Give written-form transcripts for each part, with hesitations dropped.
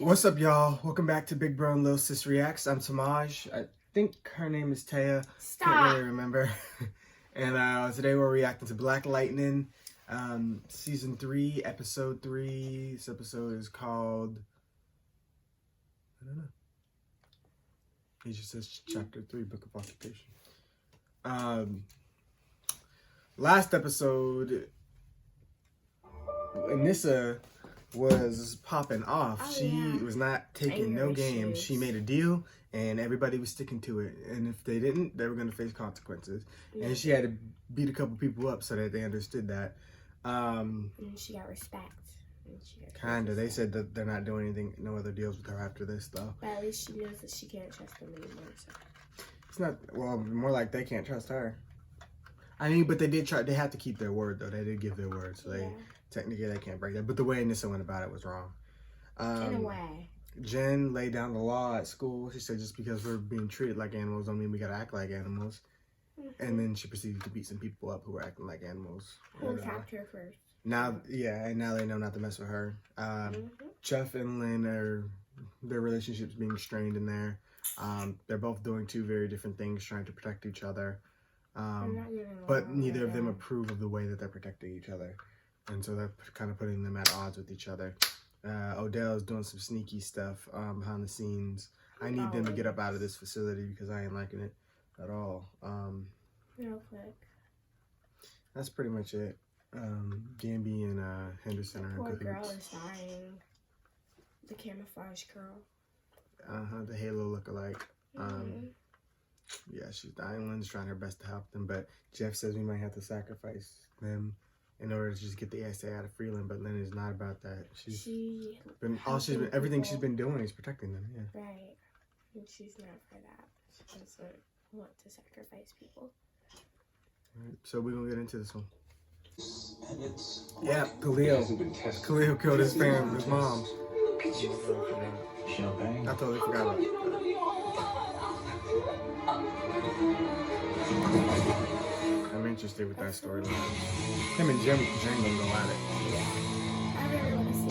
What's up, y'all? Welcome back to Big Bro and Lil Sis Reacts. I'm Tamaj. I think her name is Taya. Stop. Can't really remember. And today we're reacting to Black Lightning, Season 3, Episode 3. This episode is called... I don't know. It just says Chapter 3, Book of Occupation. Last episode, Anissa was popping off. Oh, she was not taking no games. She made a deal and everybody was sticking to it. And if they didn't, they were going to face consequences. Yeah. And she had to beat a couple people up so that they understood that. And she got respect. Kinda. They said that they're not doing anything, no other deals with her after this, though. But at least she knows that she can't trust them anymore. So. It's not, well, more like they can't trust her. I mean, but they did try, they had to keep their word, though. They did give their word, so they technically they can't break that. But the way Anissa went about it was wrong. In a way. Jen laid down the law at school. She said just because we're being treated like animals don't mean we gotta act like animals. And then she proceeded to beat some people up who were acting like animals. Who attacked her first. Now, yeah, and now they know not to mess with her. Jeff and Lynn their relationship's being strained in there. They're both doing two very different things, trying to protect each other. But neither of them approve of the way that they're protecting each other. And so they're kind of putting them at odds with each other. Odell is doing some sneaky stuff behind the scenes. I need them to get up out of this facility because I ain't liking it at all. Real quick. That's pretty much it. Gamby and Henderson are in Poor cahoots. girl is dying. The camouflage girl. The Halo look-alike. Yeah, she's dying. Lynn's trying her best to help them, but Jeff says we might have to sacrifice them in order to just get the ASA out of Freeland. But Lynn is not about that. Everything she's been doing is protecting them. Yeah. Right, and she's not for that. She doesn't want to sacrifice people. All right, so we're gonna get into this one. Yeah, Khalil killed his family, his mom. I totally forgot about it. I'm interested with that storyline. Him and Jen gonna go at it. I really want to see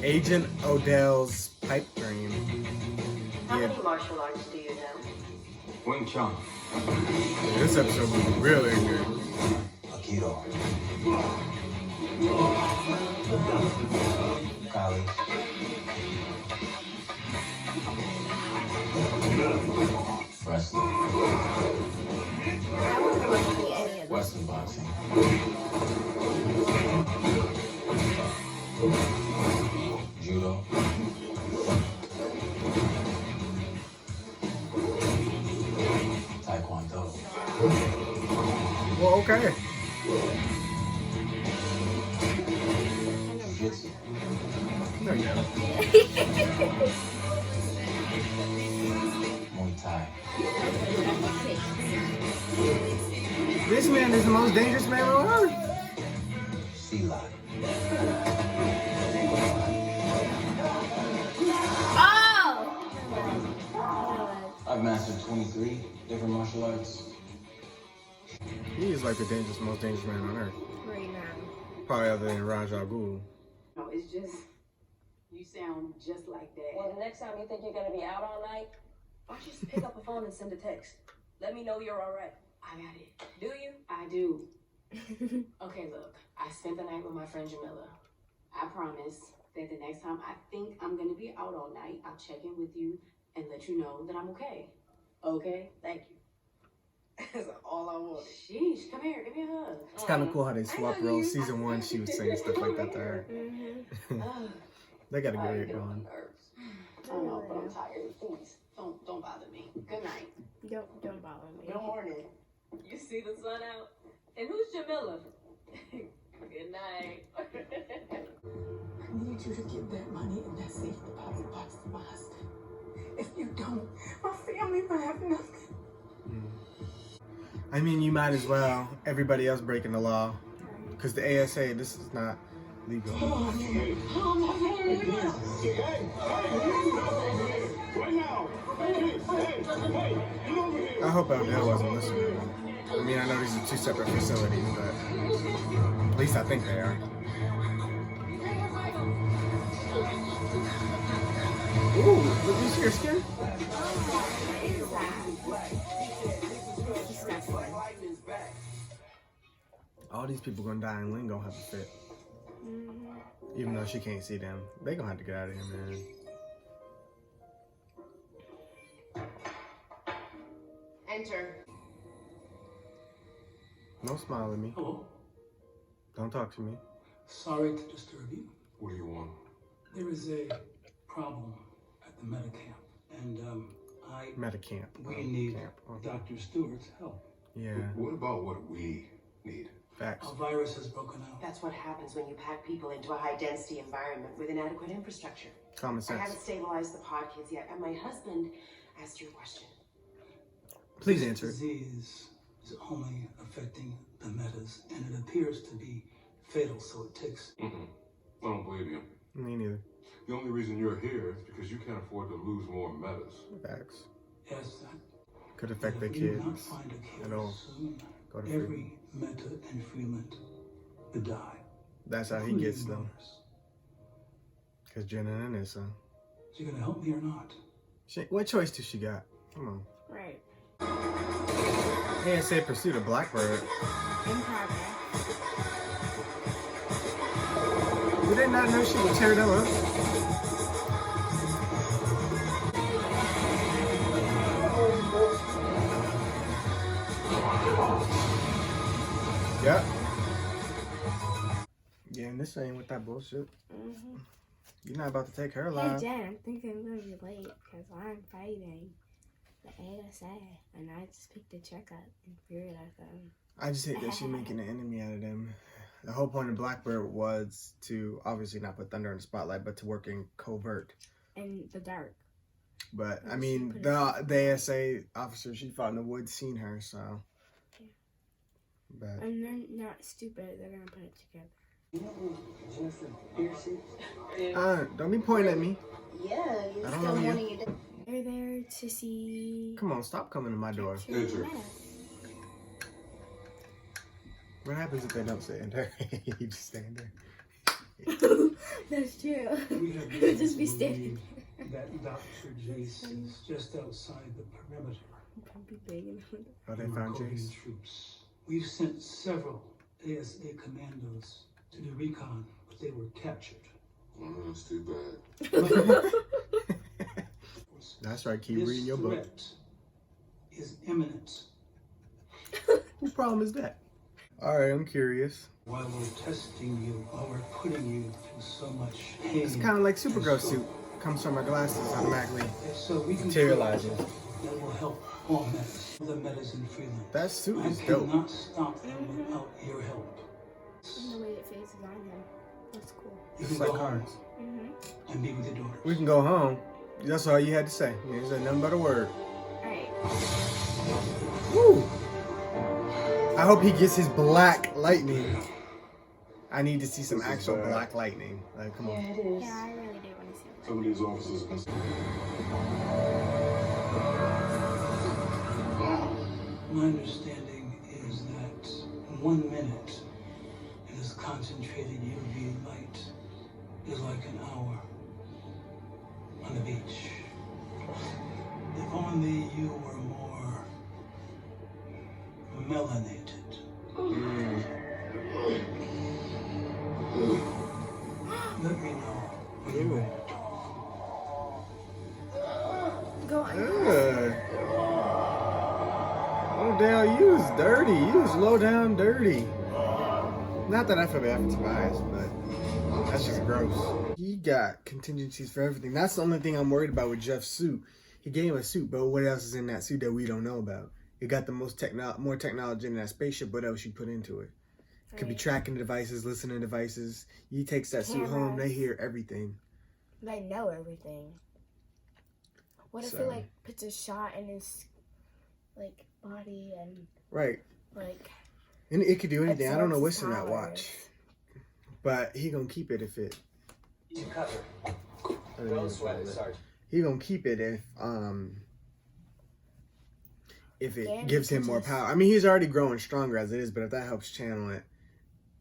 it. Agent Odell's pipe dream. How many martial arts do you know? Wing Chun. This episode was really good. Aikido. Kali. Wrestling. Western boxing. Judo. Taekwondo. Well, okay. Jiu-jitsu. No, yeah. Muay Thai. This man is the most dangerous man on earth. Silat. Oh! I've mastered 23 different martial arts. He is like the most dangerous man on earth. Right now. Probably other than Raj Al Ghul. No, it's just, you sound just like Dad. Well, the next time you think you're going to be out all night, why don't you just pick up the phone and send a text? Let me know you're all right. I got it. Do you? I do. Okay, look, I spent the night with my friend Jamila. I promise that the next time I think I'm going to be out all night, I'll check in with you and let you know that I'm okay. Okay? Thank you. That's all I want. Sheesh, come here, give me a hug. It's kind of cool how they swap roles. Season 1, she was saying stuff like that to her. They got a great going. I know, but I'm tired. Please, don't bother me. Good night. Don't bother me. Good morning. You see the sun out? And who's Jamila? Good night. I need you to give that money in that safe deposit box to my husband. If you don't, my family will have nothing. I mean, you might as well. Everybody else breaking the law. Because the ASA, this is not legal. I hope Odell wasn't listening. I mean, I know these are two separate facilities, but at least I think they are. your skin? What is that? Disgusting. All these people gonna die and Lynn gonna have a fit. Even though she can't see them. They gonna have to get out of here, man. Enter. Don't smile at me. Hello. Don't talk to me. Sorry to disturb you. What do you want? There is a problem at the meta camp, and Meta camp. we need camp. Okay. Dr. Stewart's help. Yeah. What about what we need? Facts. A virus has broken out. That's what happens when you pack people into a high-density environment with inadequate infrastructure. Common I sense. haven't stabilized the pod kids yet, and my husband asked your question. Please This answer it. disease is only affecting the metas, and it appears to be fatal, so it takes. I don't believe you. Me neither. The only reason you're here is because you can't afford to lose more metas. Facts. Yes, that. Could affect the If we do not kids find a at cure all. soon, Go to free. every meta and freeland will die. That's how he including gets them. ours. Cause Jenna and Anissa. Is you gonna help me or not? What choice does she got? Come on. Right. He didn't say pursue a blackbird. In progress. Did they not know she would tear them up? Yep. Yeah, and this ain't with that bullshit. You're not about to take her Hey alive. Jen, I think I'm gonna be late because I'm fighting the ASA and I just picked a checkup and figured out them. I just hate that she's making an enemy out of them. The whole point of Blackbird was to obviously not put Thunder in the spotlight, but to work in covert. In the dark. But I She mean, put the ASA officer she fought in the woods seen her, so. Yeah. But And they're not stupid, they're gonna put it together. You know who Jennifer Pierce is? don't be pointing at me. Yeah, I don't know you. They're there to see. Come on, stop coming to my door. capture Enter. Meta. What happens if they don't sit in there? You just stand there. That's true. We have You'll reason just be to standing believe that Dr. Jace is just outside the perimeter. Don't be big and Oh, they of found Korean Jace. troops. We've sent several ASA commandos to do recon, but they were captured. Oh, that's too bad. That's right, keep This reading your book. threat is imminent. Whose problem is that? Alright, I'm curious. While we're testing you, while we're putting you through so much pain. It's kind of like and Supergirl sorrow. suit. Comes from my glasses automatically. So we can Materializes. that will help all metas, the metas in Freeland. That suit I is dope. cannot stop them without your help. And the way it faces on him. That's cool. You It's can like go home cars. and be with your daughters. We can go home. That's all you had to say. You ain't said nothing but a word. Alright. Woo! I hope he gets his black lightning. I need to see some This is actual bad. black lightning. Like, come on. it is. Yeah, I really do want to see it. Some of these officers have been. My understanding is that 1 minute in this concentrated UV light is like an hour on the beach. If only you were more melanated. Let me know when you're ready to talk. Go on. Good. Odell, you was dirty. You was low down dirty. Not that I feel bad for Tobias, but that's just gross. He got contingencies for everything. That's the only thing I'm worried about with Jeff's suit. He gave him a suit, but what else is in that suit that we don't know about? It got the more technology in that spaceship. What else you put into it? Could be Right. tracking devices, listening devices. He takes that suit home, they Cameras. hear everything. They know everything. What if So- he like puts a shot in his like body and Right. like And it could do anything. I don't know absorbs what's in that powers? watch. But he gonna keep it if it. You cover. I don't Don't know sweat it, if Sarge. he gonna keep it if it Yeah, gives him more just- power. I mean, he's already growing stronger as it is, but if that helps channel it,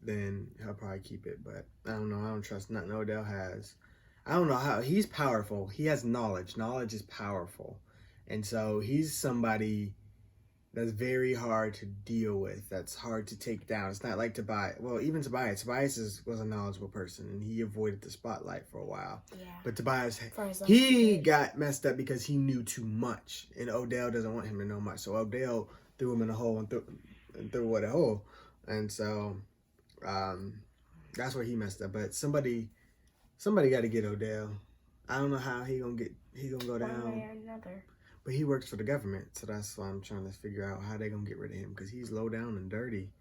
then he'll probably keep it. But I don't know. I don't trust nothing Odell has. I don't know how, he's powerful. He has knowledge. Knowledge is powerful. And so he's somebody that's very hard to deal with. That's hard to take down. It's not like Tobias. Well, even Tobias. Tobias was a knowledgeable person, and he avoided the spotlight for a while. Yeah. But Tobias, For as long as he did. got messed up because he knew too much, and Odell doesn't want him to know much. So Odell threw him in a hole and threw what a hole, and so that's where he messed up. But somebody got to get Odell. I don't know how he gonna go One down. way or another. But he works for the government, so that's why I'm trying to figure out how they gonna get rid of him, because he's low down and dirty.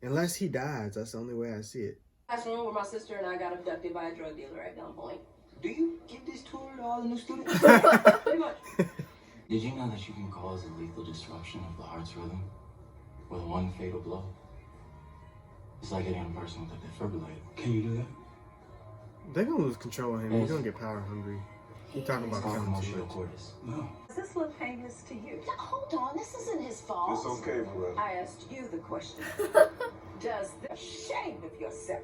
Unless he dies, that's the only way I see it. Classroom where my sister and I got abducted by a drug dealer at gunpoint. Do you give this tour to all the new students? Pretty much. Did you know that you can cause a lethal disruption of the heart's rhythm with one fatal blow? It's like hitting a person with a defibrillator. Can you do that? They're gonna lose control of him. He's gonna get power hungry. You're talking It's about called killing too emotional much. cortis. No. Does this look heinous to you? Hold on, this isn't his fault. It's okay, brother. I asked you the question. Does the shame of yourself?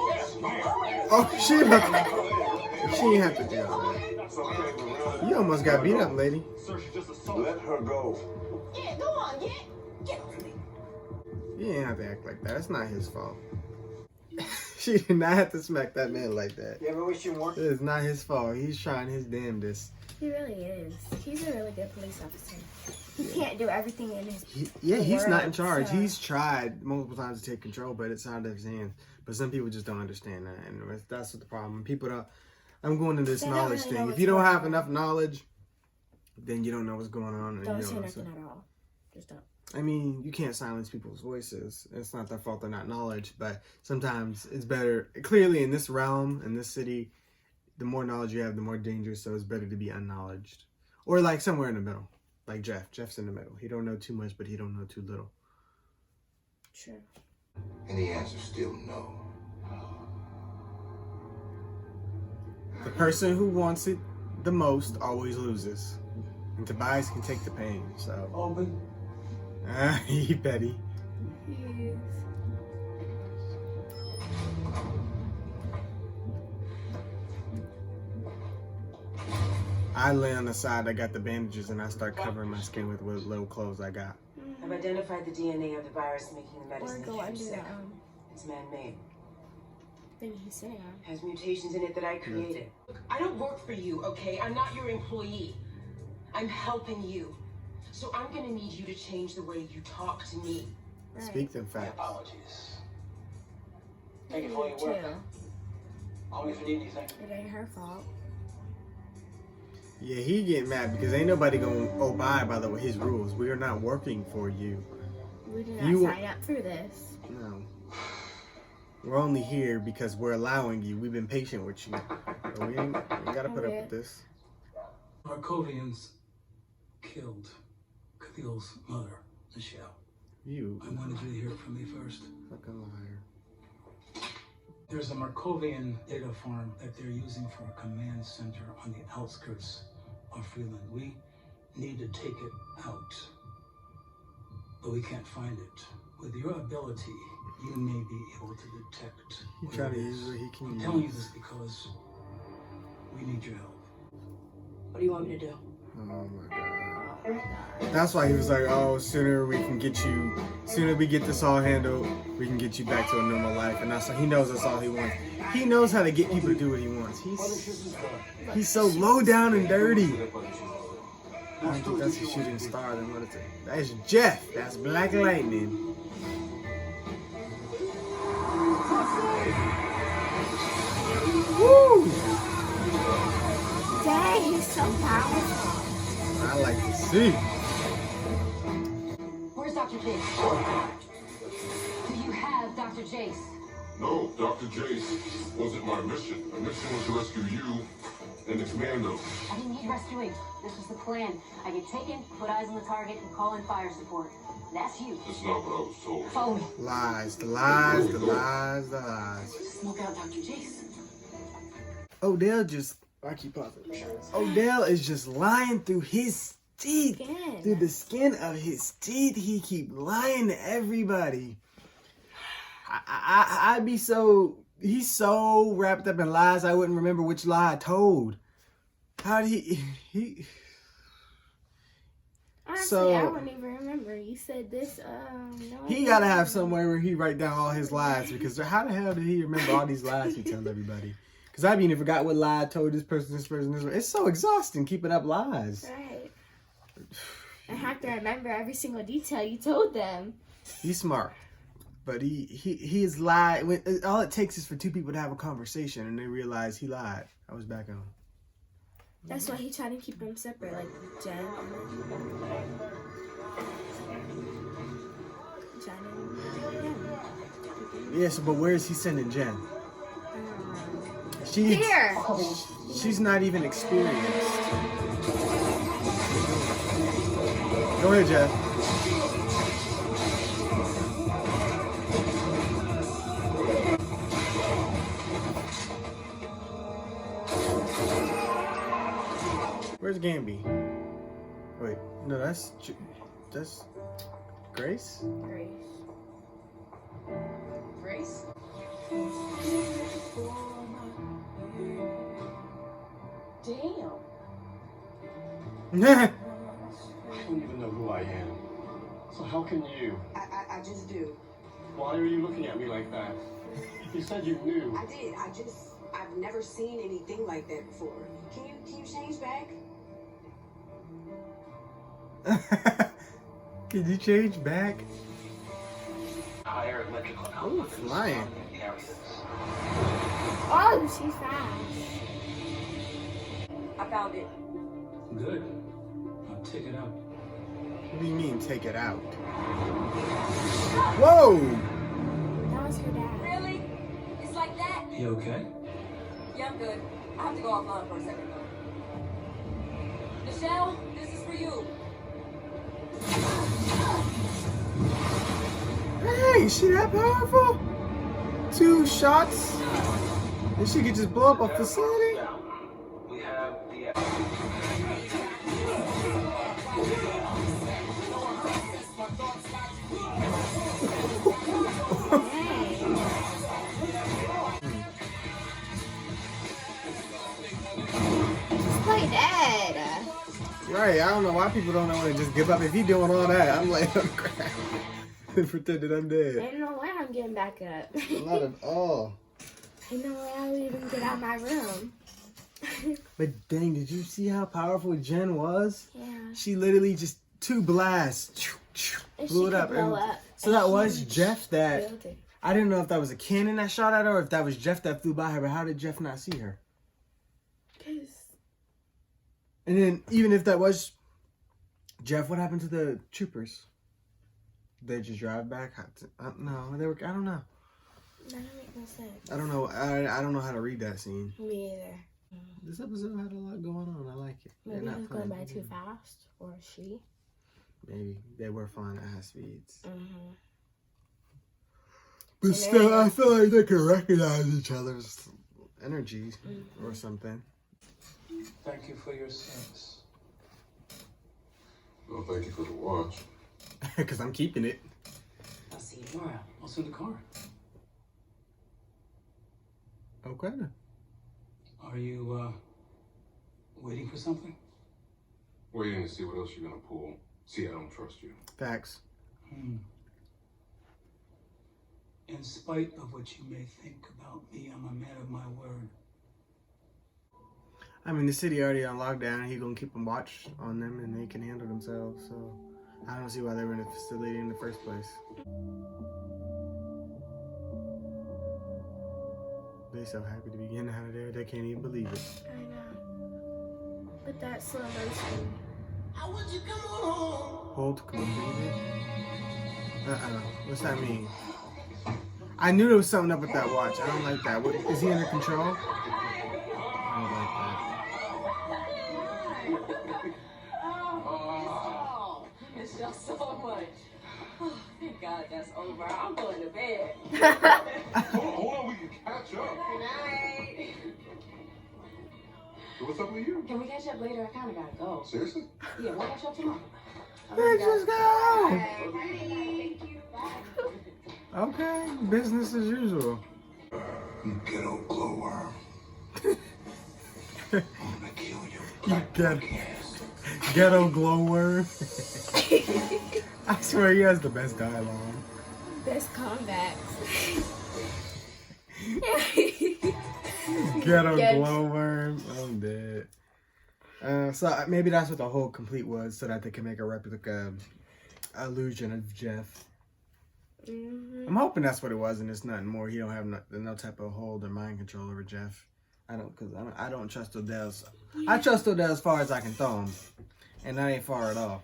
Oh, she didn't have to do that. It's okay, brother. You almost got beat up, lady. Let her go. Yeah, go on, get over me. You didn't have to act like that. It's not his fault. She did not have to smack that man like that. You ever wish you weren't? It is not his fault. He's trying his damnedest. He really is. He's a really good police officer. He can't do everything in his. He's not in world, charge. so- He's tried multiple times to take control, but it's out of his hands. But some people just don't understand that, and that's what the problem. People don't. I'm going into this They don't knowledge really know thing. If what's you don't going have on. enough knowledge, then you don't know what's going on. And Don't you say don't nothing at all. Just don't. I mean, you can't silence people's voices. It's not their fault they're not knowledge, but sometimes it's better. Clearly, in this realm, in this city, the more knowledge you have, the more dangerous. So it's better to be unknowledged, or like somewhere in the middle, like Jeff. Jeff's in the middle. He don't know too much, but he don't know too little. True. And the answer's still no. The person who wants it the most always loses, and Tobias can take the pain. So, Oh, but he petty. He is. I lay on the side. I got the bandages, and I start covering my skin with what little clothes I got. I've identified the DNA of the virus making the Or medicine go that under you're the sick. It's man-made. thing he's sitting on. Has mutations in it that I created. I don't work for you, okay? I'm not your employee. I'm helping you. So I'm gonna need you to change the way you talk to me. Right. Speak them my facts. apologies. You Thank you for your too. work. Call me if you need anything. It ain't her fault. Yeah, he getting mad because ain't nobody gonna abide by his rules. We are not working for you. We did You- not sign up for this. No. We're only here because we're allowing you. We've been patient with you. So we ain't gotta put up Okay. with this. Markovians killed Khalil's mother, Michelle. You I wanted you to hear it from me first. fucking liar. There's a Markovian data farm that they're using for a command center on the outskirts of Freeland. We need to take it out, but we can't find it. With your ability, you may be able to detect. He what trying it to is. use what he can I'm use. telling you this because we need your help. What do you want me to do? Oh my god. That's why he was like, oh, sooner we get this all handled, we can get you back to a normal life. And he knows that's all he wants. He knows how to get people to do what he wants. He's so low down and dirty. I don't think that's a shooting star. Then what is it? That's Jeff. That's Black Lightning. Woo! Dang, he's so powerful. I like to see. Where's Dr. Jace? Do you have Dr. Jace? No, Dr. Jace wasn't my mission. My mission was to rescue you and the commandos. I didn't need rescuing. This was the plan. I get taken, put eyes on the target, and call in fire support. That's you. That's not what I was told. Follow me. Lies, the lies, the lies, the lies. Smoke out Dr. Jace. Odell just, I keep pausing. Odell is just lying through his teeth. Skin. Through the skin of his teeth, he keep lying to everybody. I'd be so he's so wrapped up in lies, I wouldn't remember which lie I told. How did he Honestly, So- I wouldn't even remember. You said this, no. he gotta have somewhere where he write down all his lies, because how the hell did he remember all these lies he tells everybody? Because I've even forgot what lie I told this person, this person, this person. It's so exhausting keeping up lies. Right. I have to remember every single detail you told them. He's smart, but he is lied. All it takes is for two people to have a conversation and they realize he lied. I was back on. That's why he tried to keep them separate, like Jen and Yes, but where is he sending Jen? Here. She's not even experienced. Go ahead, Jeff. Where's Gamby? Wait, no, that's Grace? Grace? Damn. I don't even know who I am. So how can you? I just do. Why are you looking at me like that? You said you knew. I did. I've never seen anything like that before. Can you change back? Can you change back? Higher electrical Oh, flying. Oh, she's fast. I found it. Good. I'll take it out. What do you mean, take it out? Whoa! That was her dad. Really? It's like that? You okay? Yeah, I'm good. I have to go offline for a second though. Michelle, this is for you. Hey, is she that powerful? 2 shots? And she could just blow up a facility? We have the Just play dead. Right, I don't know why people don't know to just give up. If he doing all that, I'm laying on the ground and pretend that I'm dead. Ain't no way I'm getting back up. Not at all. Ain't no way I'll even get out of my room. But dang, did you see how powerful Jen was? Yeah. She literally just 2 blasts And blew she it could up. blow And up so a that was huge Jeff that, building. I didn't know if that was a cannon that shot at her or if that was Jeff that flew by her, but how did Jeff not see her? 'Cause And then even if that was Jeff, what happened to the troopers? They just drive back? No, they were, I don't know. that don't make no sense. I don't know. I don't know how to read that scene. Me either. This episode had a lot going on. I like it. Maybe They're he not was going by playing. too fast, or she. Maybe they were flying at high speeds. Mm-hmm. But still, I feel like they can recognize each other's energy or something. Thank you for your service. No, thank you for the watch. Because I'm keeping it. I'll see you tomorrow. What's in the car? Okay. Are you, waiting for something? Waiting to see what else you're gonna pull. See, I don't trust you. Facts. In spite of what you may think about me, I'm a man of my word. I mean, the city already on lockdown. He gonna keep them watch on them, and they can handle themselves. So I don't see why they were in the facility in the first place. They so happy to be getting out of there. They can't even believe it. I know. But that slow motion. Hold completed. What's that mean? I knew there was something up with that watch. I don't like that. What, is he under control? I don't like that. Oh, I miss y'all so much. Oh, thank God that's over. I'm going to bed. Hold on, we can catch up. Good night. So what's up with you? Can we catch up later? I kind of gotta go. Seriously? Yeah, we'll catch up tomorrow. Let's just go. Thank you. Bye. Okay, business as usual. You ghetto glowworm. I'm gonna kill you. Black ass. Ghetto glowworm. I swear he has the best dialogue. Best comebacks. Ghetto Yes. glowworm. I'm dead. So maybe that's what the whole complete was, so that they can make a replica illusion of Jeff. I'm hoping that's what it was, and it's nothing more. He don't have no type of hold or mind control over Jeff. I don't trust Odell's. I trust Odell as far as I can throw him, and that ain't far at all.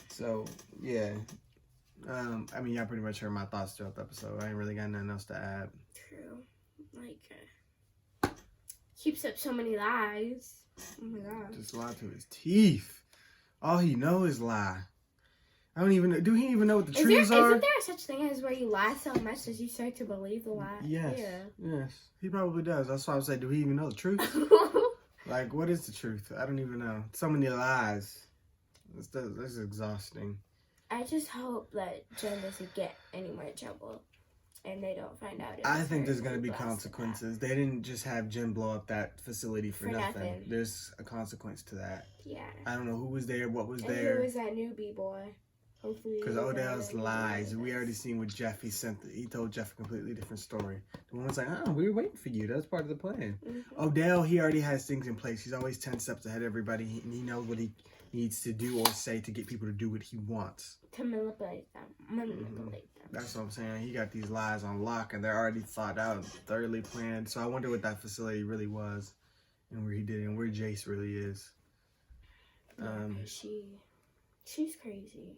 So yeah, I mean, y'all pretty much heard my thoughts throughout the episode. I ain't really got nothing else to add. True. Like, keeps up so many lies. Oh my god. Just lie to his teeth. All he knows is lie. I don't even. Do he even know what the truths are? Isn't there such thing as where you lie so much that you start to believe the lie? Yes. Yeah. Yes. He probably does. That's why I was saying, do he even know the truth? Like, what is the truth? I don't even know. So many lies. This is exhausting. I just hope that Jen doesn't get any more trouble, and they don't find out. I think there's gonna be consequences. They didn't just have Jen blow up that facility for nothing. There's a consequence to that. Yeah. I don't know who was there, what was and there. who was that newbie boy? Hopefully. Because Odell's lies. We already seen what Jeff, he told Jeff a completely different story. The woman's like, oh, we were waiting for you. That's part of the plan. Odell, he already has things in place. He's always 10 steps ahead of everybody. And he knows what he needs to do or say to get people to do what he wants. To manipulate them. That's what I'm saying. He got these lies on lock, and they're already thought out, thoroughly planned. So I wonder what that facility really was, and where he did it, and where Jace really is. She's crazy.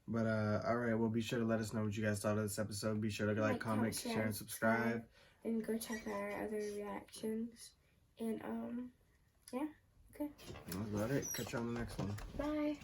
But all right, well, be sure to let us know what you guys thought of this episode. Be sure to like, comment, share, and subscribe. And go check out our other reactions. And yeah, okay. That's about it. Catch you on the next one. Bye.